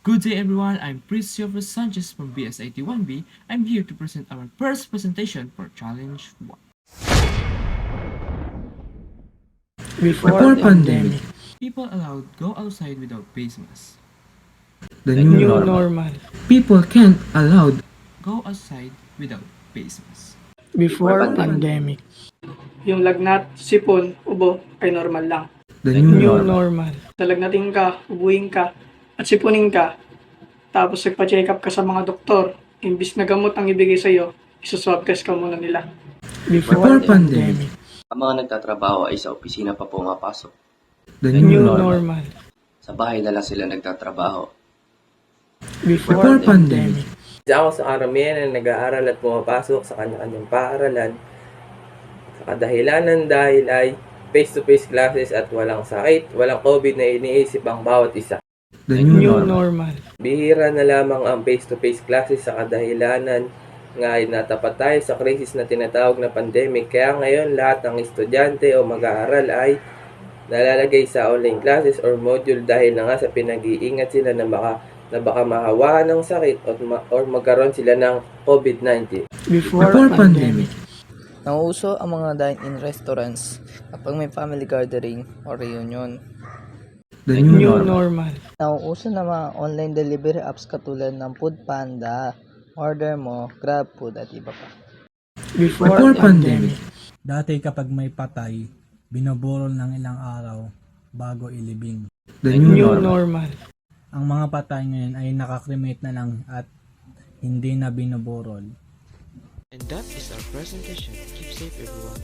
Good day everyone, I'm Christopher Sanchez from BS81B. I'm here to present our first presentation for Challenge 1. Before pandemic, People allowed go outside without face masks. the new normal. People can't allowed Go outside without face masks. Before pandemic, Yung lagnat, sipon, ubo ay normal lang. the new new normal. Lalagnatin ka, ubuhin ka, at sipunin ka. Tapos nagpa-check up ka sa mga doktor. Imbis na gamot ang ibigay sa'yo, isuswab test ka muna nila. Before pandemic, Ang mga nagtatrabaho ay sa opisina pa pumapasok. the new new normal. Sa bahay na lang sila nagtatrabaho. Before pandemic, Isa ako sa karamihan na nag-aaral at pumapasok sa kanya-kanyang paaralan sa kadahilanan dahil ay face-to-face classes at walang sakit, walang COVID na iniisip ang bawat isa. the new new normal. Bihira na lamang ang face-to-face classes sa kadahilanan nga ay natapat tayo sa krisis na tinatawag na pandemic. Kaya ngayon lahat ng estudyante o mag-aaral ay nalalagay sa online classes or module dahil na nga sa pinag-iingat sila na baka mahawaan ng sakit or magkaroon sila ng COVID-19. Before pandemic, Nauuso ang mga dine-in restaurants kapag may family gathering o reunion. the new normal. Nauuso na mga online delivery apps katulad ng Foodpanda, Order Mo, GrabFood at iba pa. Before pandemic, Dati kapag may patay, binoburol ng ilang araw bago ilibing. the new new normal. Ang mga patay ngayon ay nakakremate na lang at hindi na binoburol. And that is our presentation. Keep safe everyone.